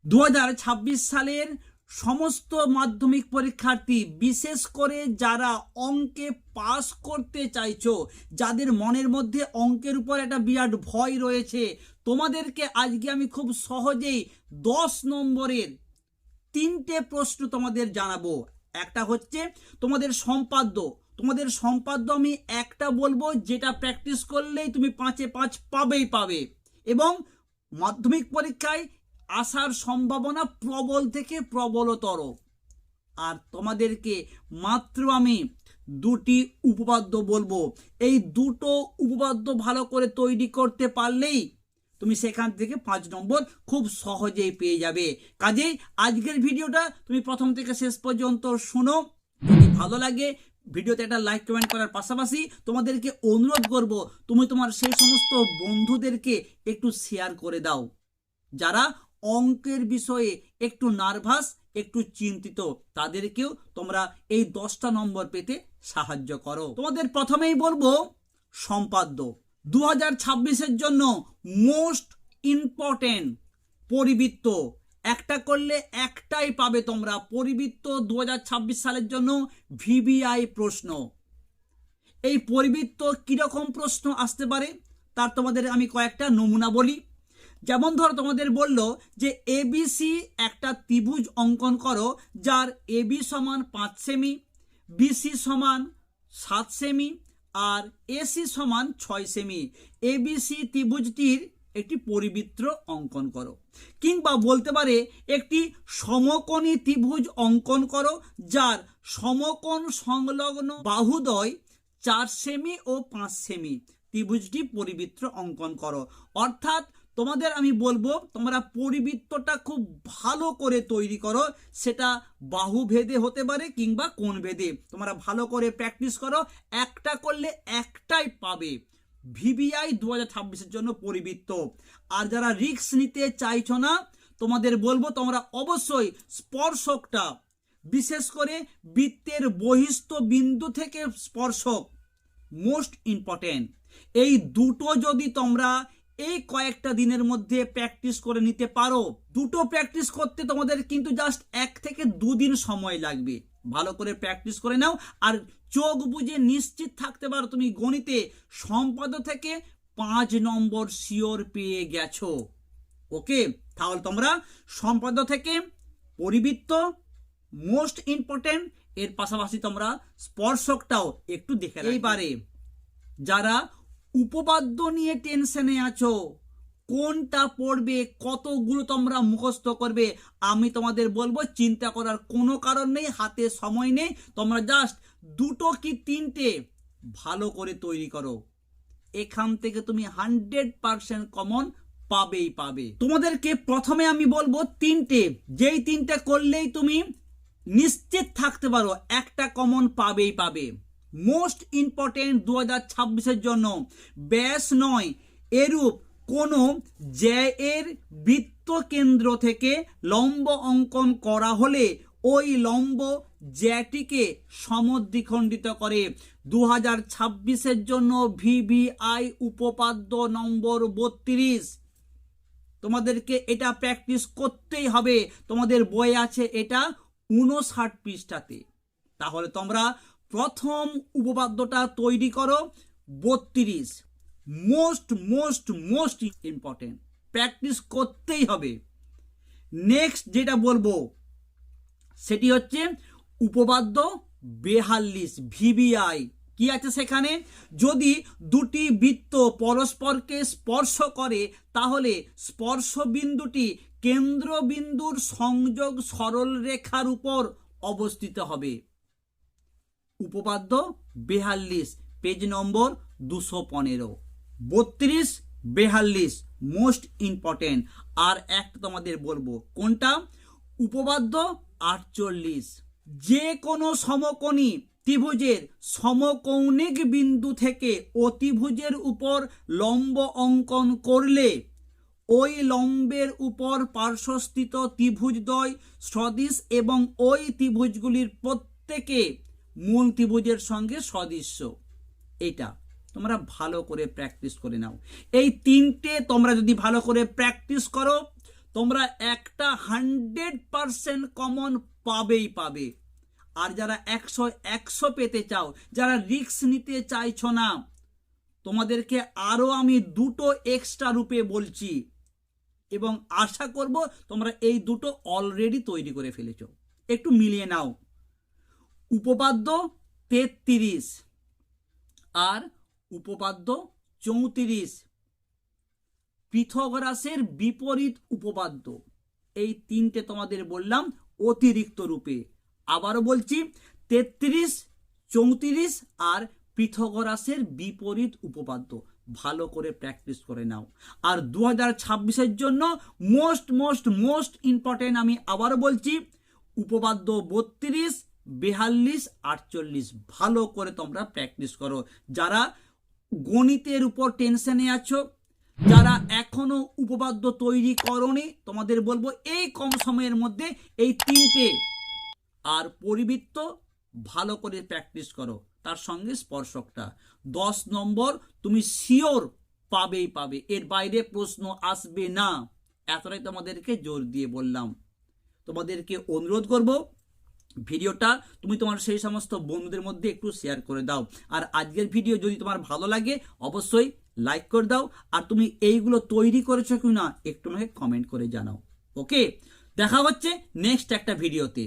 2026 সালের সমস্ত মাধ্যমিক পরীক্ষার্থী, বিশেষ করে যারা অঙ্কে পাস করতে চাইছো, যাদের মনের মধ্যে অঙ্কের উপর একটা বিরাট ভয় রয়েছে, তোমাদেরকে আজকে আমি খুব সহজেই 10 নম্বরের 3টে প্রশ্ন তোমাদের জানাবো। একটা হচ্ছে তোমাদের সম্পাদ্য আমি একটা বলবো, যেটা প্র্যাকটিস করলেই তুমি 5-এ 5 পাবে এবং মাধ্যমিক পরীক্ষায় আসার সম্ভাবনা প্রবল থেকে প্রবলতর। আর তোমাদেরকে মাত্র আমি 2টি উপপাদ্য বলবো। এই 2টো উপপাদ্য ভালো করে তৈরি করতে পারলেই তুমি সেখান থেকে 5 নম্বর খুব সহজেই পেয়ে যাবে। কাজেই আজকের ভিডিওটা তুমি প্রথম থেকে শেষ পর্যন্ত শোনো। যদি ভালো লাগে ভিডিওতে একটা লাইক কমেন্ট করার পাশাপাশি তোমাদেরকে অনুরোধ করব, তুমি তোমার সেই সমস্ত বন্ধুদেরকে একটু শেয়ার করে দাও যারা অঙ্কের বিষয়ে একটু নার্ভাস, একটু চিন্তিত, তাদেরকেও তোমরা এই 10টা নম্বর পেতে সাহায্য করো। তোমাদের প্রথমেই বলবো সম্পাদ্য 2026-এর জন্য মোস্ট ইম্পর্টেন্ট পরিবৃত্ত। একটা করলে একটাই পাবে তোমরা। পরিবৃত্ত 2026 সালের জন্য ভিবিআই প্রশ্ন। এই পরিবৃত্ত কিরকম প্রশ্ন আসতে পারে তার তোমাদের আমি কয়েকটা নমুনা বলি। যেমন ধরো তোমাদের বলল যে এবিসি একটা ত্রিভুজ অঙ্কন করো যার এবি সমান 5 সেমি, বিসি সমান 7 সেমি আর এসি সমান 6 সেমি। এবিসি ত্রিভুজটির একটি পরিবৃত্ত অঙ্কন করো। কিংবা বলতে পারে একটি সমকোণী ত্রিভুজ অঙ্কন করো যার সমকোণ সংলগ্ন বাহুদ্বয় 4 সেমি ও 5 সেমি। ত্রিভুজটি পরিবৃত্ত অঙ্কন করো। অর্থাৎ তোমাদের আমি বলবো তোমরা পরিবৃত্তটা খুব ভালো করে তৈরি করো। সেটা বাহু ভেদে হতে পারে কিংবা কোণ ভেদে। তোমরা ভালো করে প্র্যাকটিস করো, একটা করলে একটাই পাবে। ভিবিআই 2026-এর জন্য পরিবৃত্ত। আর যারা রিস্ক নিতে চাইছো না, তোমাদের বলবো তোমরা অবশ্যই স্পর্শকটা, বিশেষ করে বৃত্তের বহিস্থ বিন্দু থেকে স্পর্শক মোস্ট ইম্পর্টেন্ট। এই দুটো যদি তোমরা এই কয়েকটা দিনের মধ্যে প্র্যাকটিস করে নিতে পারো, দুটো প্র্যাকটিস করতে তোমাদের কিন্তু জাস্ট 1 থেকে 2 দিন সময় লাগবে। ভালো করে প্র্যাকটিস করে নাও আর চোখ বুঝে নিশ্চিত থাকতে পারো তুমি গণিতে সম্পাদ্য থেকে 5 নম্বর শিওর পেয়ে গেছো। ওকে, তাহলে তোমরা সম্পাদ্য থেকে পরিবৃত্ত মোস্ট ইম্পর্টেন্ট, এর পাশাপাশি তোমরা স্পর্শকটাও একটু দেখে নাও। এইবারে যারা উপপাদ্য নিয়ে টেনশনে আছো, কোনটা পড়বে, কতগুলো তোমরা মুখস্থ করবে, আমি তোমাদের বলবো চিন্তা করার কোনো কারণ নেই। হাতে সময় নেই, তোমরা জাস্ট 2টো কি 3টে ভালো করে তৈরি করো। এখান থেকে তুমি 100% কমন পাবে। তোমাদেরকে প্রথমে আমি বলবো 3টে, যেই 3টে করলেই তুমি নিশ্চিত থাকতে পারো একটা কমন পাবে। মোস্ট ইম্পর্টেন্ট 2026-এর জন্য ব্যাস নয় এরূপ কোনো জ্যায়ের বৃত্ত কেন্দ্র থেকে লম্ব অঙ্কন করা হলে ওই লম্ব জ্যাটিকে সমদ্বিখণ্ডিত করে। 2026-এর জন্য ভিবিআই উপপাদ্য নম্বর 32। তোমাদেরকে এটা প্র্যাকটিস করতেই হবে। তোমাদের বই আছে এটা 59 পৃষ্ঠাতে। তাহলে তোমরা প্রথম উপপাদ্যটা তৈরি করো 32। মোস্ট ইম্পর্টেন্ট, প্র্যাকটিস করতেই হবে। নেক্সট যেটা বলবো সেটি হচ্ছে উপপাদ্য 42 ভিবিআই। কি আছে সেখানে? যদি দুটি বৃত্ত পরস্পরকে স্পর্শ করে তাহলে স্পর্শ বিন্দুটি কেন্দ্রবিন্দুর সংযোগ সরল রেখার উপর অবস্থিত হবে। উপপাদ্য 42 পেজ নম্বর 215। 32 42 মোস্ট ইম্পর্টেন্ট। আর একটা তোমাদের বলবো কোনটা, উপপাদ্য 48। যে কোনো সমকোণী ত্রিভুজের সমকৌণিক বিন্দু থেকে অতিভুজের উপর লম্ব অঙ্কন করলে ওই লম্বের উপর পার্শ্বস্থিত ত্রিভুজদ্বয় সদৃশ এবং ওই ত্রিভুজগুলির প্রত্যেকে মূল ত্রিভুজের সঙ্গে সদৃশ্য। এটা তোমরা ভালো করে প্র্যাকটিস করে নাও। এই 3টে তোমরা যদি ভালো করে প্র্যাকটিস করো তোমরা একটা 100% কমন পাবেই পাবে। আর যারা 100 পেতে চাও, যারা রিস্ক নিতে চাইছো না, তোমাদেরকে আরো আমি দুটো এক্সট্রা রূপে বলছি এবং আশা করব তোমরা এই দুটো অলরেডি তৈরি করে ফেলেছো। একটু মিলিয়ে নাও। উপপাদ্য 33 আর উপপাদ্য 34, পিথাগোরাসের বিপরীত উপপাদ্য, এই তিনটে তোমাদের বললাম অতিরিক্ত রূপে। আবারও বলছি 33, 34 আর পিথাগোরাসের বিপরীত উপপাদ্য ভালো করে প্র্যাকটিস করে নাও। আর 2026-এর জন্য মোস্ট ইম্পর্টেন্ট আমি আবারও বলছি, উপপাদ্য 32, 42, 48 ভালো করে তোমরা প্র্যাকটিস করো। যারা গণিতের উপর টেনশনে আছো, যারা এখনো উপপাদ্য তৈরি করনি, তোমাদের বলবো এই কম সময়ের মধ্যে এই তিনটে আর পরিবৃত্ত ভালো করে প্র্যাকটিস করো, তার সঙ্গে স্পর্শকটা 10 নম্বর তুমি শিওর পাবেই পাবে, এর বাইরে প্রশ্ন আসবে না, এতটাই তোমাদেরকে জোর দিয়ে বললাম। তোমাদেরকে অনুরোধ করব ভিডিওটা তুমি তোমার সেই সমস্ত বন্ধুদের মধ্যে একটু শেয়ার করে দাও। আর আজকের ভিডিও যদি তোমার ভালো লাগে অবশ্যই লাইক করে দাও। আর তুমি এইগুলো তৈরি করেছো কি না একটু আমাকে কমেন্ট করে জানাও। ওকে, দেখা হচ্ছে নেক্সট একটা ভিডিওতে।